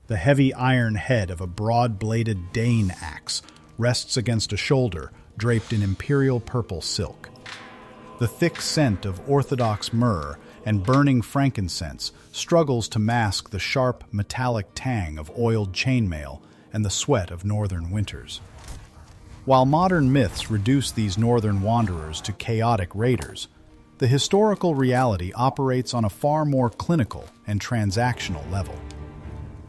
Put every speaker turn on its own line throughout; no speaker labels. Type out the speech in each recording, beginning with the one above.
The heavy iron head of a broad-bladed Dane axe rests against a shoulder draped in imperial purple silk. The thick scent of orthodox myrrh and burning frankincense struggles to mask the sharp, metallic tang of oiled chainmail and the sweat of northern winters. While modern myths reduce these northern wanderers to chaotic raiders, the historical reality operates on a far more clinical and transactional level.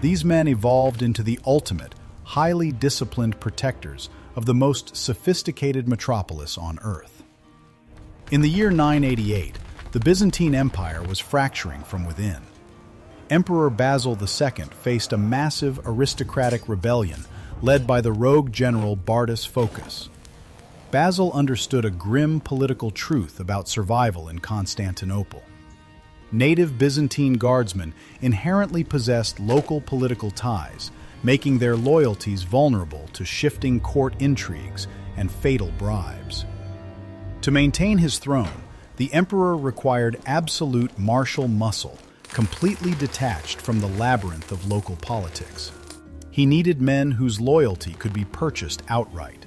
These men evolved into the ultimate, highly disciplined protectors of the most sophisticated metropolis on Earth. In the year 988, the Byzantine Empire was fracturing from within. Emperor Basil II faced a massive aristocratic rebellion led by the rogue general Bardas Phocas. Basil understood a grim political truth about survival in Constantinople. Native Byzantine guardsmen inherently possessed local political ties, making their loyalties vulnerable to shifting court intrigues and fatal bribes. To maintain his throne, the emperor required absolute martial muscle, completely detached from the labyrinth of local politics. He needed men whose loyalty could be purchased outright.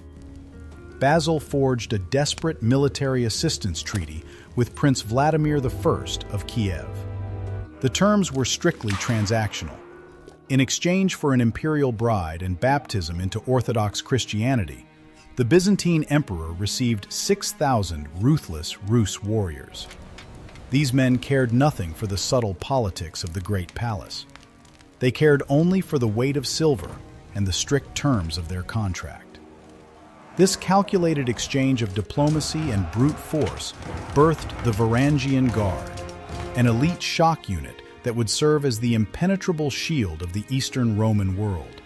Basil forged a desperate military assistance treaty with Prince Vladimir I of Kiev. The terms were strictly transactional. In exchange for an imperial bride and baptism into Orthodox Christianity, the Byzantine emperor received 6,000 ruthless Rus warriors. These men cared nothing for the subtle politics of the Great Palace. They cared only for the weight of silver and the strict terms of their contract. This calculated exchange of diplomacy and brute force birthed the Varangian Guard, an elite shock unit that would serve as the impenetrable shield of the Eastern Roman world.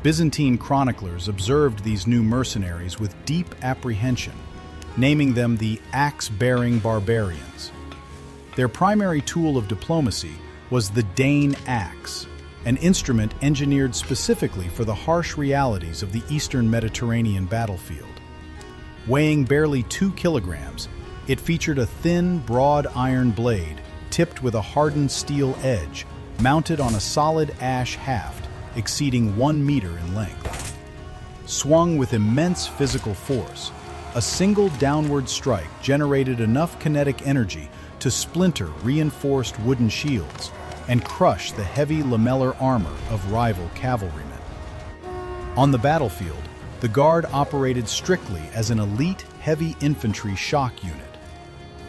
Byzantine chroniclers observed these new mercenaries with deep apprehension, naming them the axe-bearing barbarians. Their primary tool of diplomacy was the Dane axe, an instrument engineered specifically for the harsh realities of the Eastern Mediterranean battlefield. Weighing barely 2 kilograms, it featured a thin, broad iron blade tipped with a hardened steel edge, mounted on a solid ash haft exceeding 1 meter in length. Swung with immense physical force, a single downward strike generated enough kinetic energy to splinter reinforced wooden shields and crush the heavy lamellar armor of rival cavalrymen. On the battlefield, the Guard operated strictly as an elite heavy infantry shock unit.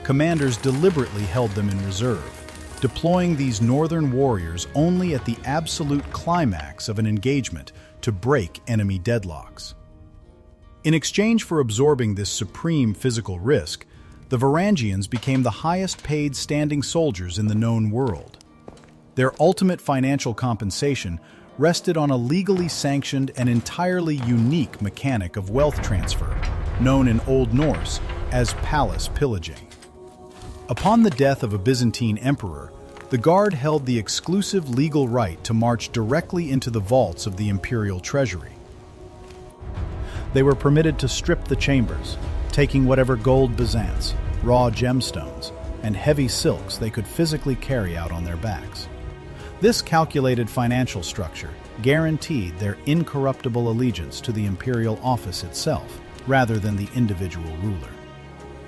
Commanders deliberately held them in reserve, deploying these northern warriors only at the absolute climax of an engagement to break enemy deadlocks. In exchange for absorbing this supreme physical risk, the Varangians became the highest-paid standing soldiers in the known world. Their ultimate financial compensation rested on a legally sanctioned and entirely unique mechanic of wealth transfer, known in Old Norse as palace pillaging. Upon the death of a Byzantine emperor, the Guard held the exclusive legal right to march directly into the vaults of the imperial treasury. They were permitted to strip the chambers, taking whatever gold byzants, raw gemstones, and heavy silks they could physically carry out on their backs. This calculated financial structure guaranteed their incorruptible allegiance to the imperial office itself, rather than the individual ruler.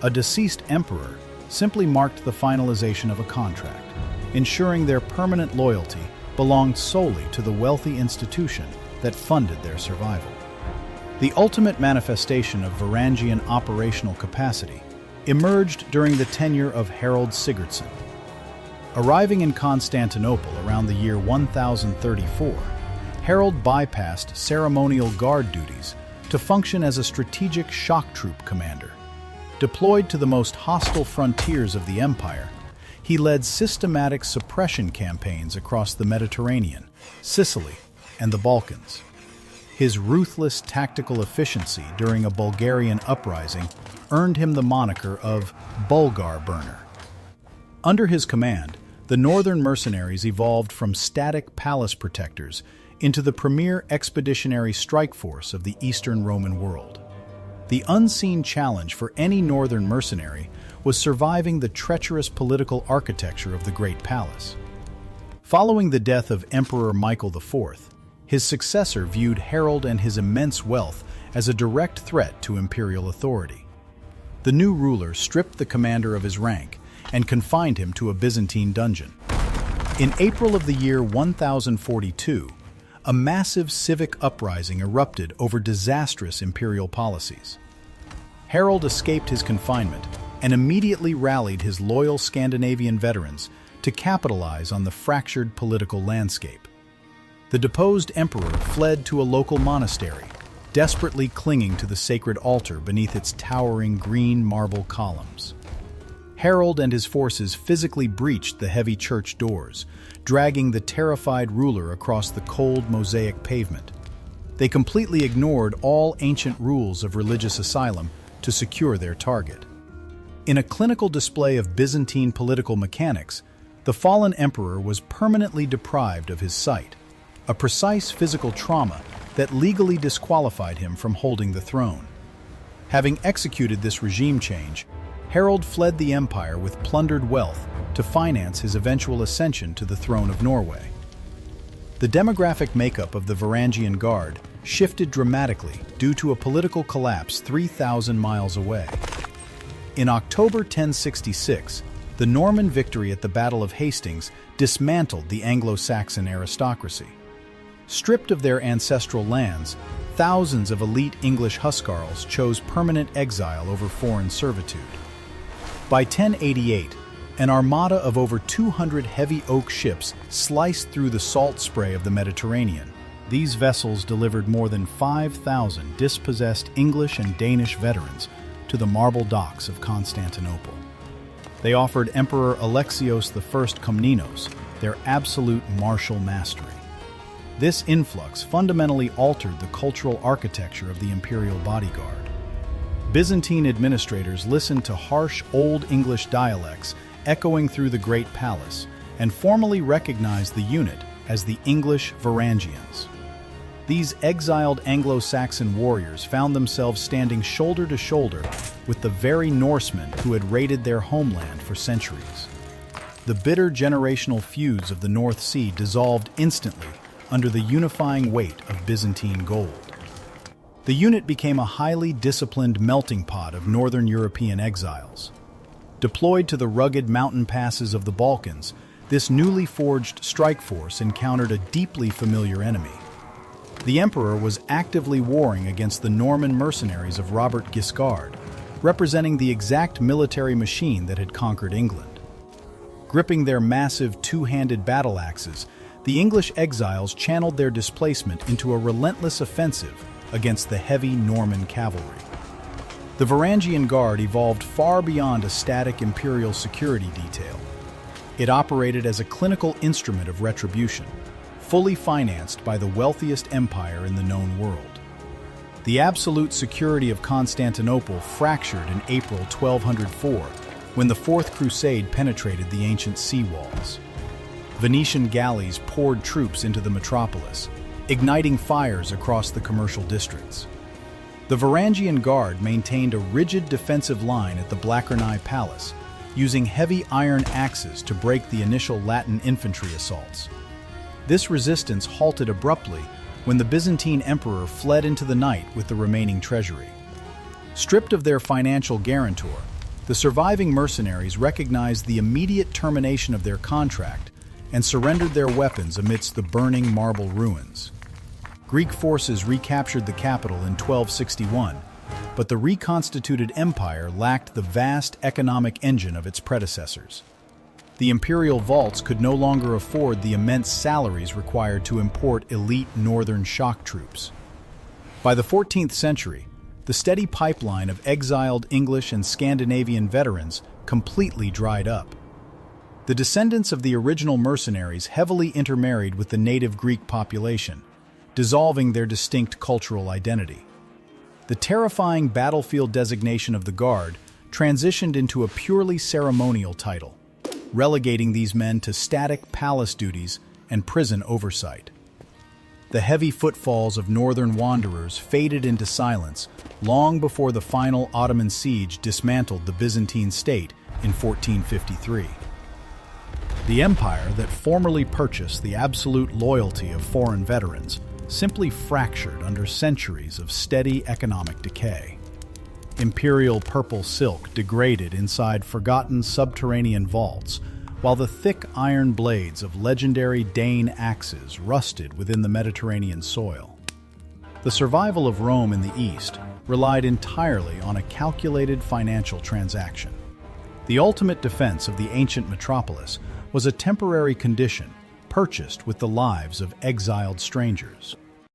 A deceased emperor simply marked the finalization of a contract, ensuring their permanent loyalty belonged solely to the wealthy institution that funded their survival. The ultimate manifestation of Varangian operational capacity emerged during the tenure of Harold Sigurdsson. Arriving in Constantinople around the year 1034, Harold bypassed ceremonial guard duties to function as a strategic shock troop commander. Deployed to the most hostile frontiers of the empire, he led systematic suppression campaigns across the Mediterranean, Sicily, and the Balkans. His ruthless tactical efficiency during a Bulgarian uprising earned him the moniker of Bulgar Burner. Under his command, the northern mercenaries evolved from static palace protectors into the premier expeditionary strike force of the Eastern Roman world. The unseen challenge for any northern mercenary was surviving the treacherous political architecture of the Great Palace. Following the death of Emperor Michael IV, his successor viewed Harold and his immense wealth as a direct threat to imperial authority. The new ruler stripped the commander of his rank and confined him to a Byzantine dungeon. In April of the year 1042, a massive civic uprising erupted over disastrous imperial policies. Harold escaped his confinement and immediately rallied his loyal Scandinavian veterans to capitalize on the fractured political landscape. The deposed emperor fled to a local monastery, desperately clinging to the sacred altar beneath its towering green marble columns. Harold and his forces physically breached the heavy church doors, dragging the terrified ruler across the cold mosaic pavement. They completely ignored all ancient rules of religious asylum to secure their target. In a clinical display of Byzantine political mechanics, the fallen emperor was permanently deprived of his sight, a precise physical trauma that legally disqualified him from holding the throne. Having executed this regime change, Harold fled the empire with plundered wealth to finance his eventual ascension to the throne of Norway. The demographic makeup of the Varangian Guard shifted dramatically due to a political collapse 3,000 miles away. In October 1066, the Norman victory at the Battle of Hastings dismantled the Anglo-Saxon aristocracy. Stripped of their ancestral lands, thousands of elite English huscarls chose permanent exile over foreign servitude. By 1088, an armada of over 200 heavy oak ships sliced through the salt spray of the Mediterranean. These vessels delivered more than 5,000 dispossessed English and Danish veterans to the marble docks of Constantinople. They offered Emperor Alexios I Komnenos their absolute martial mastery. This influx fundamentally altered the cultural architecture of the imperial bodyguard. Byzantine administrators listened to harsh Old English dialects echoing through the Great Palace and formally recognized the unit as the English Varangians. These exiled Anglo-Saxon warriors found themselves standing shoulder to shoulder with the very Norsemen who had raided their homeland for centuries. The bitter generational feuds of the North Sea dissolved instantly under the unifying weight of Byzantine gold. The unit became a highly disciplined melting pot of northern European exiles. Deployed to the rugged mountain passes of the Balkans, this newly forged strike force encountered a deeply familiar enemy. The emperor was actively warring against the Norman mercenaries of Robert Guiscard, representing the exact military machine that had conquered England. Gripping their massive two-handed battle axes, the English exiles channeled their displacement into a relentless offensive against the heavy Norman cavalry. The Varangian Guard evolved far beyond a static imperial security detail. It operated as a clinical instrument of retribution, fully financed by the wealthiest empire in the known world. The absolute security of Constantinople fractured in April 1204 when the Fourth Crusade penetrated the ancient sea walls. Venetian galleys poured troops into the metropolis, igniting fires across the commercial districts. The Varangian Guard maintained a rigid defensive line at the Blackernay Palace, using heavy iron axes to break the initial Latin infantry assaults. This resistance halted abruptly when the Byzantine emperor fled into the night with the remaining treasury. Stripped of their financial guarantor, the surviving mercenaries recognized the immediate termination of their contract and surrendered their weapons amidst the burning marble ruins. Greek forces recaptured the capital in 1261, but the reconstituted empire lacked the vast economic engine of its predecessors. The imperial vaults could no longer afford the immense salaries required to import elite northern shock troops. By the 14th century, the steady pipeline of exiled English and Scandinavian veterans completely dried up. The descendants of the original mercenaries heavily intermarried with the native Greek population, dissolving their distinct cultural identity. The terrifying battlefield designation of the Guard transitioned into a purely ceremonial title, relegating these men to static palace duties and prison oversight. The heavy footfalls of northern wanderers faded into silence long before the final Ottoman siege dismantled the Byzantine state in 1453. The empire that formerly purchased the absolute loyalty of foreign veterans simply fractured under centuries of steady economic decay. Imperial purple silk degraded inside forgotten subterranean vaults, while the thick iron blades of legendary Dane axes rusted within the Mediterranean soil. The survival of Rome in the East relied entirely on a calculated financial transaction. The ultimate defense of the ancient metropolis was a temporary condition purchased with the lives of exiled strangers.